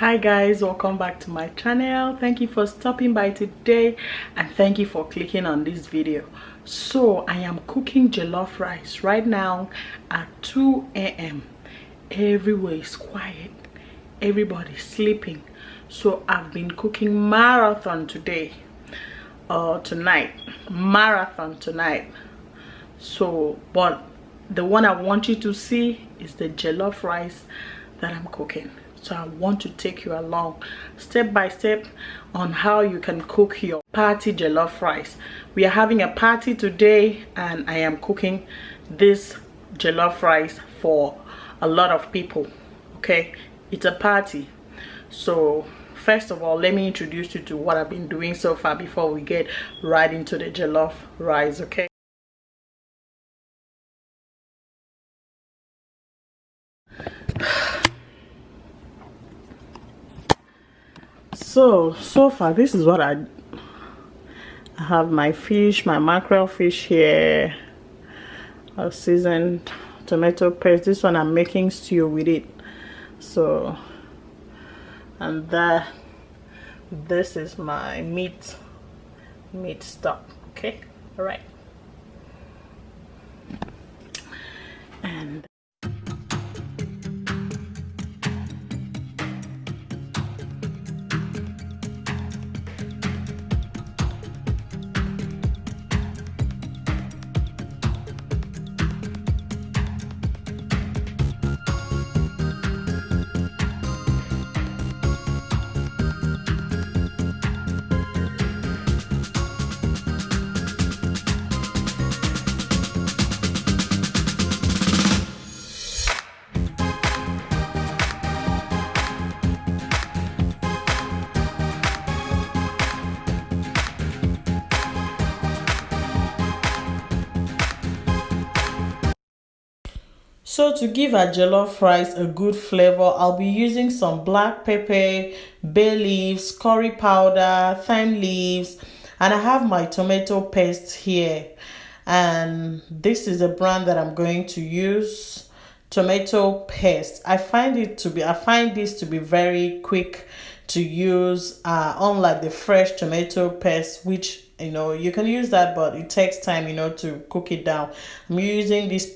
Hi guys, welcome back to my channel. Thank you for stopping by today and thank you for clicking on this video. So I am cooking jollof rice right now at 2 a.m. Everywhere is quiet, everybody's sleeping, so I've been cooking marathon today or tonight, marathon tonight. So but the one I want you to see is the jollof rice that I'm cooking. So I want to take you along step by step on how you can cook your party jollof rice. We are having a party today and I am cooking this jollof rice for a lot of people. Okay, it's a party. So first of all, let me introduce you to what I've been doing so far before we get right into the jollof rice. Okay, so far this is what I have. My fish, my mackerel fish here, a seasoned tomato paste. This one I'm making stew with it. So, and this is my meat stock. Okay, all right. And so to give our jollof rice a good flavor, I'll be using some black pepper, bay leaves, curry powder, thyme leaves, and I have my tomato paste here. And this is a brand that I'm going to use, tomato paste. I find this to be very quick to use, unlike the fresh tomato paste, which you can use that, but it takes time to cook it down. I'm using this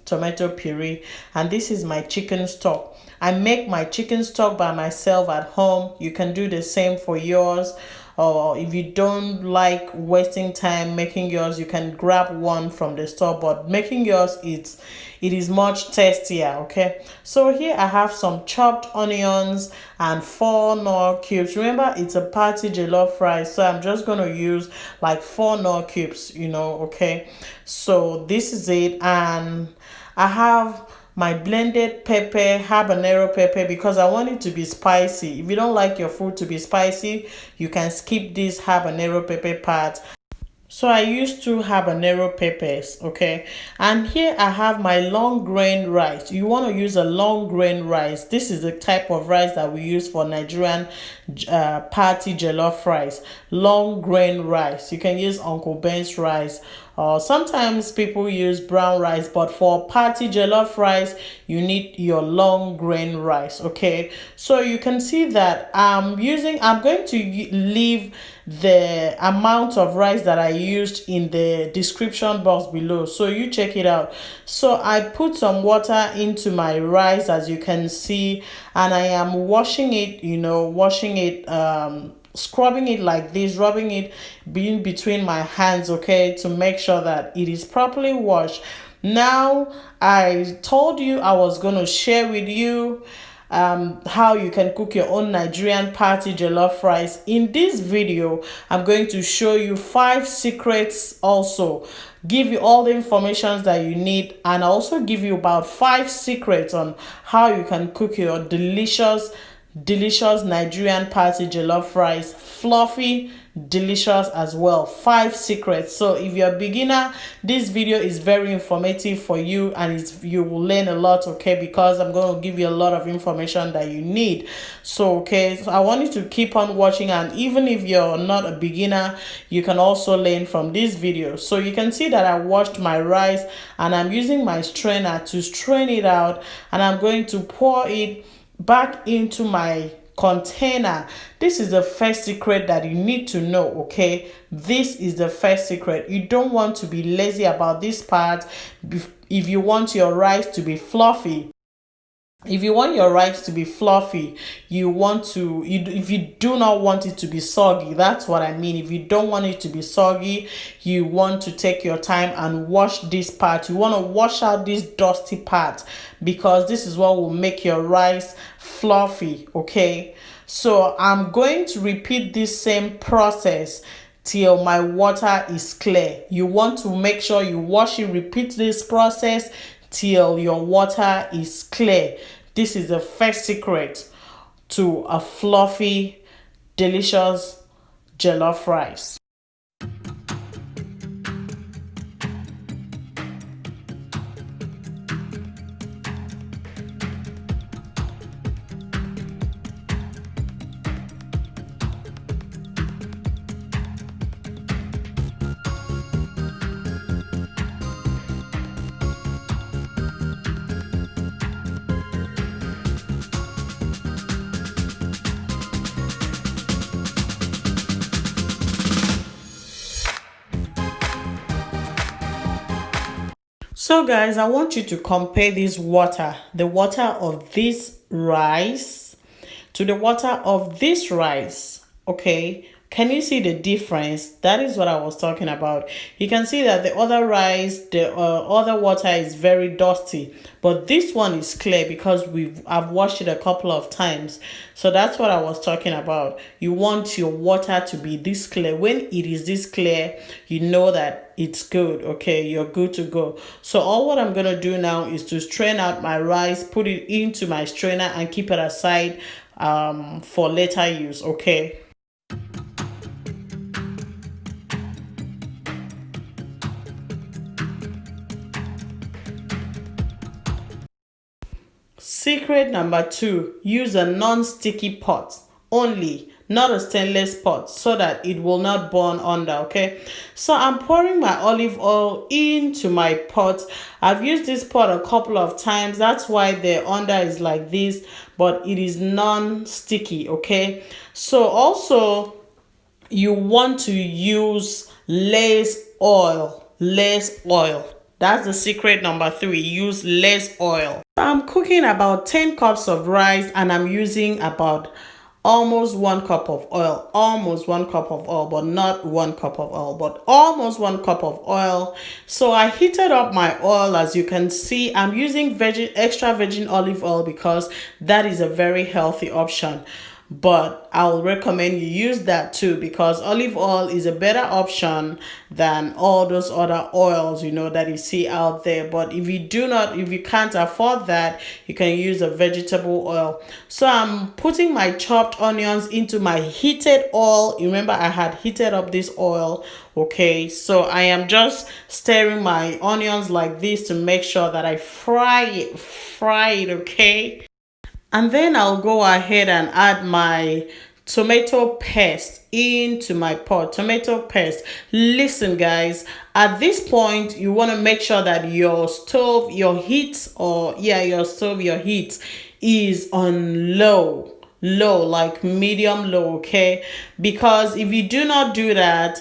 tomato puree, and this is my chicken stock. I make my chicken stock by myself at home. You can do the same for yours, or if you don't like wasting time making yours, you can grab one from the store, but making yours, it is much tastier. Okay, so here I have some chopped onions and 4 Knorr cubes. Remember, it's a party jollof rice, so I'm just going to use like 4 Knorr cubes, okay. So this is it, and I have my blended pepper, habanero pepper, because I want it to be spicy. If you don't like your food to be spicy, you can skip this habanero pepper part. So I use 2 habanero peppers, okay. And here I have my long grain rice. You want to use a long grain rice. This is the type of rice that we use for Nigerian party jollof rice. Long grain rice. You can use Uncle Ben's rice, or sometimes people use brown rice, but for party jollof rice, you need your long grain rice, okay. So you can see that I'm going to leave the amount of rice that I used in the description box below, so you check it out. So I put some water into my rice, as you can see, and I am washing it, scrubbing it like this, rubbing it in between my hands, okay, to make sure that it is properly washed. Now, I told you I was going to share with you how you can cook your own Nigerian party jollof rice. In this video, I'm going to show you 5 secrets, also give you all the information that you need, and also give you about 5 secrets on how you can cook your delicious Nigerian party jollof rice, fluffy, delicious as well. 5 secrets. So if you're a beginner, this video is very informative for you, and you will learn a lot, okay, because I'm going to give you a lot of information that you need. So so I want you to keep on watching, and even if you're not a beginner, you can also learn from this video. So you can see that I washed my rice, and I'm using my strainer to strain it out, and I'm going to pour it back into my container. This is the first secret that you need to know, okay? This is the first secret. You don't want to be lazy about this part if you want your rice to be fluffy. If you want your rice to be fluffy, if you do not want it to be soggy, that's what I mean. If you don't want it to be soggy, you want to take your time and wash this part. You want to wash out this dusty part, because this is what will make your rice fluffy, okay? So I'm going to repeat this same process till my water is clear. You want to make sure you wash it, repeat this process till your water is clear. This is the first secret to a fluffy, delicious jollof rice. So guys, I want you to compare this water, the water of this rice, to the water of this rice, okay? Can you see the difference? That is what I was talking about. You can see that the other rice, the other water is very dusty, but this one is clear because I've washed it a couple of times. So that's what I was talking about. You want your water to be this clear. When it is this clear, you know that it's good, okay? You're good to go. So all what I'm gonna do now is to strain out my rice, put it into my strainer, and keep it aside for later use, okay? Secret number 2, use a non-sticky pot only, not a stainless pot, so that it will not burn under, okay? So I'm pouring my olive oil into my pot. I've used this pot a couple of times. That's why the under is like this, but it is non-sticky, okay? So also, you want to use less oil. That's the secret number 3. Use less oil. I'm cooking about 10 cups of rice, and I'm using about almost 1 cup of oil. Almost 1 cup of oil, but not 1 cup of oil, but almost 1 cup of oil. So I heated up my oil. As you can see, I'm using extra virgin olive oil because that is a very healthy option. But I'll recommend you use that too, because olive oil is a better option than all those other oils, that you see out there. But if you can't afford that, you can use a vegetable oil. So I'm putting my chopped onions into my heated oil. Remember, I had heated up this oil, okay? So I am just stirring my onions like this to make sure that I fry it, okay? And then I'll go ahead and add my tomato paste into my pot. Tomato paste. Listen, guys, at this point, you want to make sure that your heat is on low, like medium low, okay? Because if you do not do that,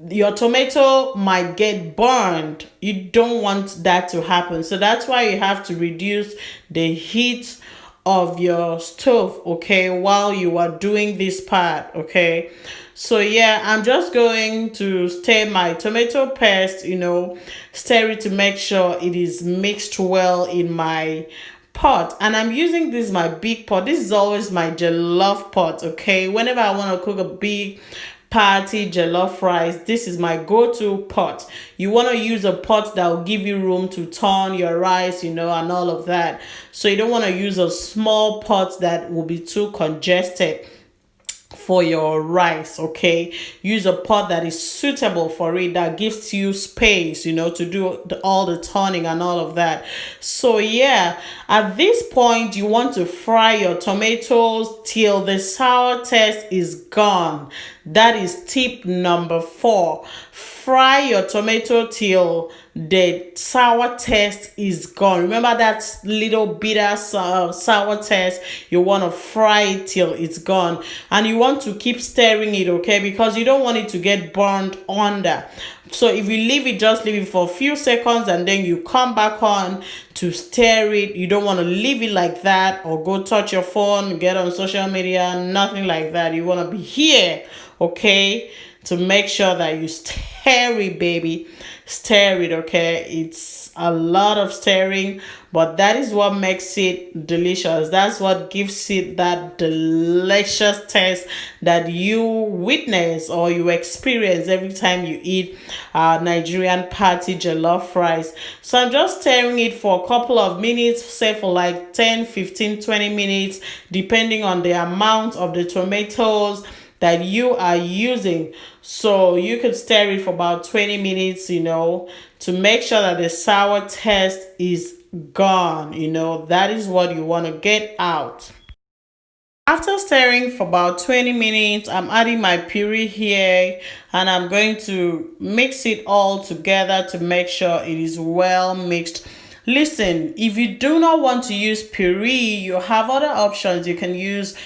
your tomato might get burned. You don't want that to happen. So that's why you have to reduce the heat of your stove, okay, while you are doing this part, okay? So yeah, I'm just going to stir my tomato paste, stir it to make sure it is mixed well in my pot. And I'm using my big pot. This is always my jollof pot, okay? Whenever I want to cook a big party jollof rice, this is my go-to pot. You want to use a pot that will give you room to turn your rice, and all of that. So you don't want to use a small pot that will be too congested for your rice, okay? Use a pot that is suitable for it, that gives you space, to do all the turning and all of that. So yeah, at this point, you want to fry your tomatoes till the sour taste is gone. That is tip number 4. Fry your tomato till the sour taste is gone. Remember that little bitter sour taste? You want to fry it till it's gone, and you want to keep stirring it, okay, because you don't want it to get burned under. So if you leave it, just leave it for a few seconds and then you come back on to stir it. You don't want to leave it like that or go touch your phone, get on social media, nothing like that. You want to be here, okay, to make sure that you stir it, baby. Stir it, okay? It's a lot of stirring, but that is what makes it delicious. That's what gives it that delicious taste that you witness or you experience every time you eat Nigerian party jollof rice. So I'm just stirring it for a couple of minutes, say for like 10, 15, 20 minutes, depending on the amount of the tomatoes that you are using. So you could stir it for about 20 minutes, to make sure that the sour taste is gone. That is what you want to get out. After stirring for about 20 minutes, I'm adding my puree here and I'm going to mix it all together to make sure it is well mixed. Listen, if you do not want to use puree, you have other options. You can use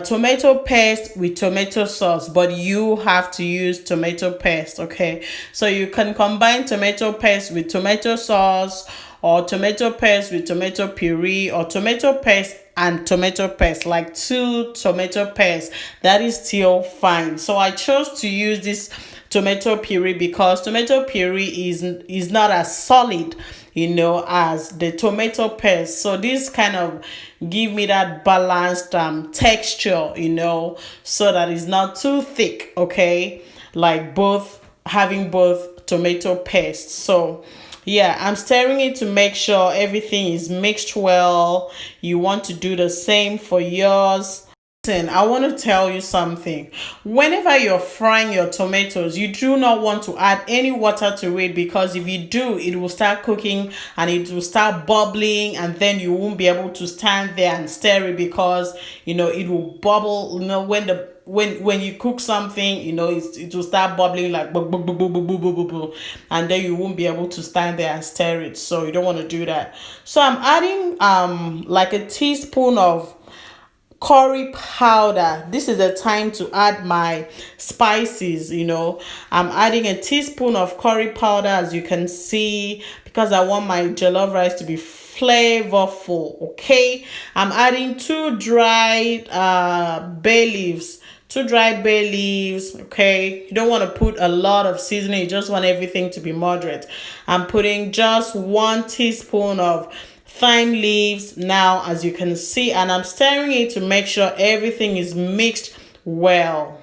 tomato paste with tomato sauce, but you have to use tomato paste, okay? So you can combine tomato paste with tomato sauce, or tomato paste with tomato puree, or tomato paste and tomato paste, like 2 tomato paste. That is still fine. So I chose to use this tomato puree because tomato puree is not as solid, as the tomato paste. So this kind of give me that balanced texture, so that it's not too thick, okay, like having both tomato paste. So yeah, I'm stirring it to make sure everything is mixed well. You want to do the same for yours. Listen, I want to tell you something. Whenever you're frying your tomatoes, you do not want to add any water to it, because if you do, it will start cooking and it will start bubbling, and then you won't be able to stand there and stir it, because it will bubble. When you cook something, it will start bubbling like boo, boo, boo, boo, boo, boo, boo, boo, and then you won't be able to stand there and stir it. So you don't want to do that. So I'm adding like a teaspoon of curry powder. This is the time to add my spices. I'm adding a teaspoon of curry powder, as you can see, because I want my jollof rice to be flavorful, okay? I'm adding 2 dried bay leaves. 2 dried bay leaves, okay? You don't want to put a lot of seasoning. You just want everything to be moderate. I'm putting just 1 teaspoon of thyme leaves now, as you can see, and I'm stirring it to make sure everything is mixed well.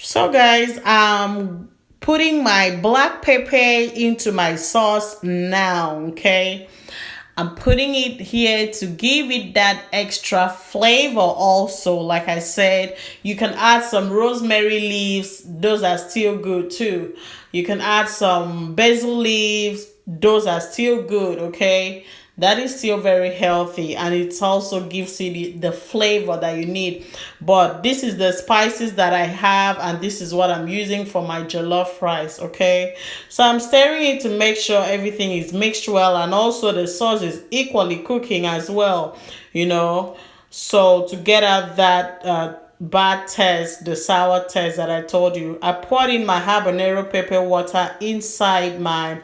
So guys, I'm putting my black pepper into my sauce now, okay? I'm putting it here to give it that extra flavor also. Like I said, you can add some rosemary leaves. Those are still good too. You can add some basil leaves. Those are still good, okay? That is still very healthy, and it also gives it the flavor that you need. But this is the spices that I have, and this is what I'm using for my jollof rice, okay? So I'm stirring it to make sure everything is mixed well, and also the sauce is equally cooking as well, So to get out that bad taste, the sour taste that I told you, I poured in my habanero pepper water inside my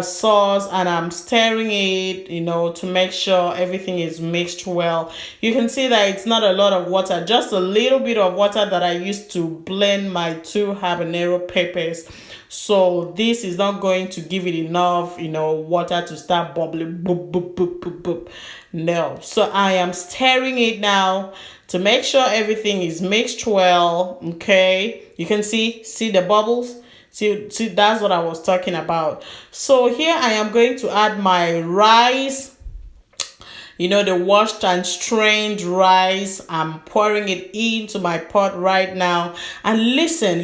sauce, and I'm stirring it, to make sure everything is mixed well. You can see that it's not a lot of water, just a little bit of water that I used to blend my 2 habanero peppers. So this is not going to give it enough, water to start bubbling. Boop, boop, boop, boop, boop. No. So I am stirring it now to make sure everything is mixed well. Okay, you can see the bubbles. See, that's what I was talking about. So here I am going to add my rice, the washed and strained rice. I'm pouring it into my pot right now. And listen,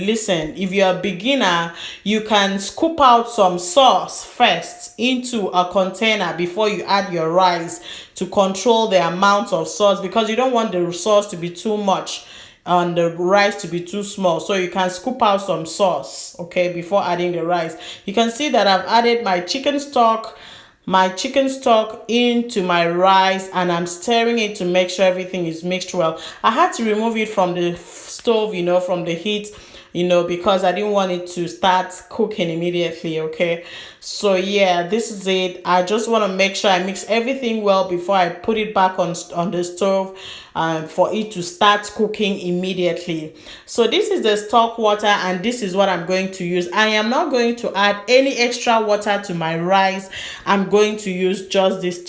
if you're a beginner, you can scoop out some sauce first into a container before you add your rice to control the amount of sauce, because you don't want the sauce to be too much and the rice to be too small. So you can scoop out some sauce, okay, before adding the rice. You can see that I've added my chicken stock into my rice, and I'm stirring it to make sure everything is mixed well. I had to remove it from the stove, from the heat, because I didn't want it to start cooking immediately. Okay, so yeah, this is it. I just want to make sure I mix everything well before I put it back on the stove, for it to start cooking immediately. So this is the stock water, and this is what I'm going to use. I am not going to add any extra water to my rice. I'm going to use just this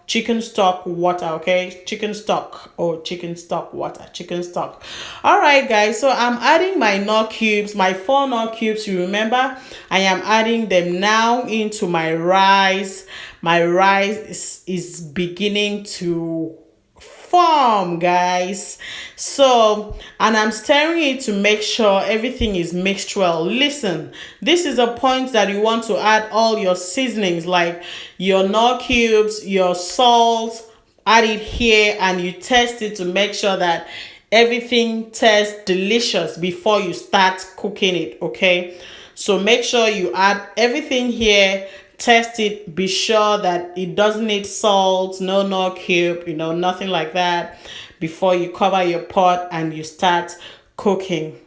chicken stock water. Okay, chicken stock water, chicken stock. All right, guys, so I'm adding my nut cubes, my 4 nut cubes. You remember, I am adding them now into my rice. My rice is beginning to form, guys. So, and I'm stirring it to make sure everything is mixed well. Listen, this is a point that you want to add all your seasonings, like your nut cubes, your salt. Add it here and you test it to make sure that everything tastes delicious before you start cooking it. Okay, so make sure you add everything here. Test it, be sure that it doesn't need salt, no nut cube, nothing like that, before you cover your pot and you start cooking.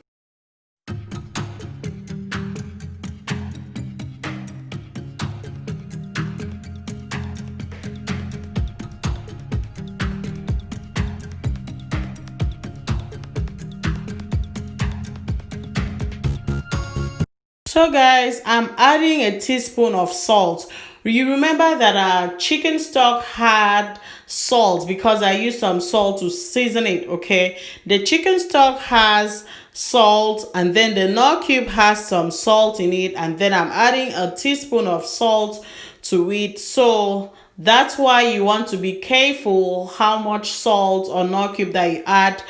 So guys, I'm adding a teaspoon of salt. You remember that our chicken stock had salt because I used some salt to season it. Okay, the chicken stock has salt, and then the nut cube has some salt in it, and then I'm adding a teaspoon of salt to it. So that's why you want to be careful how much salt or nut cube that you add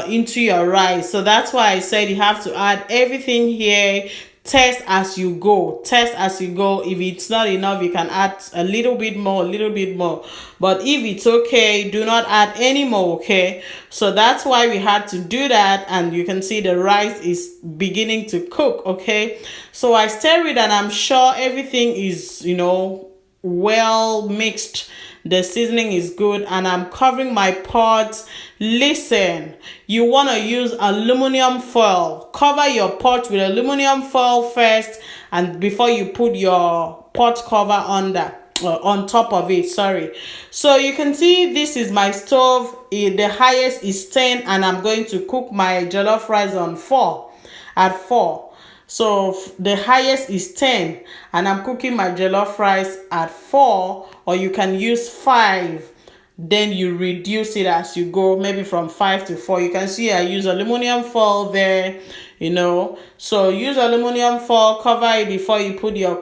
into your rice. So that's why I said you have to add everything here. Test as you go. If it's not enough, you can add a little bit more. But if it's okay, do not add any more. Okay, so that's why we had to do that, and you can see the rice is beginning to cook. Okay, so I stir it and I'm sure everything is well mixed. The seasoning is good, and I'm covering my pot. Listen, you want to use aluminum foil. Cover your pot with aluminum foil first, and before you put your pot cover on top of it. Sorry. So you can see this is my stove. The highest is 10, and I'm going to cook my jollof rice on 4 at 4. So the highest is 10, and I'm cooking my jollof rice at 4, or you can use 5. Then you reduce it as you go, maybe from 5 to 4. You can see I use aluminum foil there, So use aluminum foil, cover it before you put your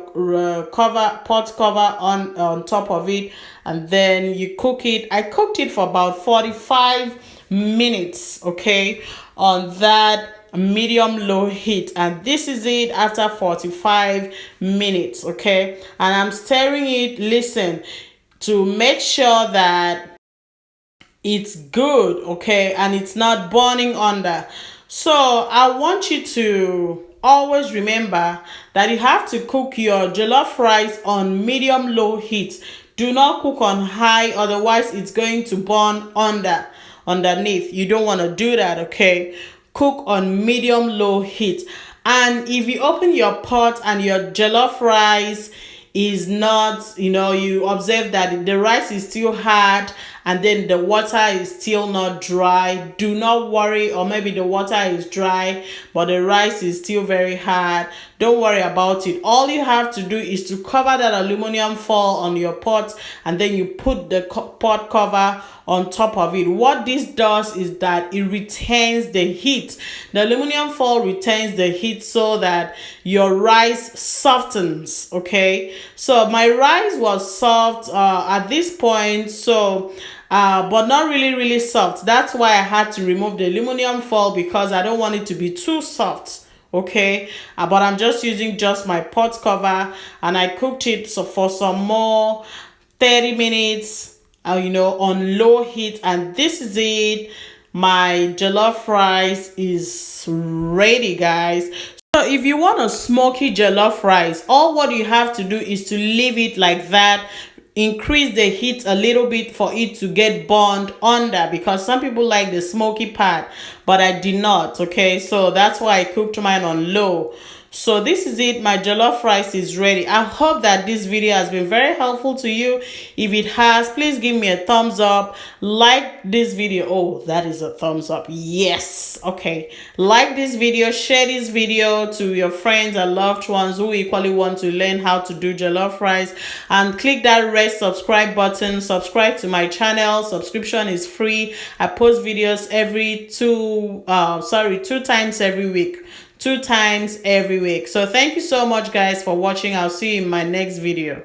pot cover on top of it, and then you cook it. I cooked it for about 45 minutes, okay, on that medium low heat, and this is it after 45 minutes. Okay, and I'm stirring it, listen, to make sure that it's good, okay, and it's not burning under. So I want you to always remember that you have to cook your jollof rice on medium low heat. Do not cook on high, otherwise it's going to burn underneath. You don't want to do that. Okay, cook on medium low heat. And if you open your pot and your jollof rice is not, you observe that the rice is still hard and then the water is still not dry, do not worry. Or maybe the water is dry but the rice is still very hard. don't worry about it. All you have to do is to cover that aluminum foil on your pot, and then you put the pot cover on top of it. What this does is that it retains the heat. The aluminum foil retains the heat so that your rice softens. Okay, so my rice was soft at this point, so but not really soft. That's why I had to remove the aluminum foil, because I don't want it to be too soft. Okay, but I'm just using just my pot cover, and I cooked it for some more 30 minutes, on low heat. And this is it. My jollof rice is ready, guys. So if you want a smoky jollof rice, all what you have to do is to leave it like that. Increase the heat a little bit for it to get burned under, because some people like the smoky part, but I did not. Okay, so that's why I cooked mine on low. So this is it. My jollof rice is ready. I hope that this video has been very helpful to you. If it has, please give me a thumbs up. Like this video. Oh, that is a thumbs up. Yes. Okay, like this video, share this video to your friends and loved ones who equally want to learn how to do jollof rice, and click that red subscribe button. Subscribe to my channel. Subscription is free. I post videos two times every week. 2 times every week. So thank you so much, guys, for watching. I'll see you in my next video.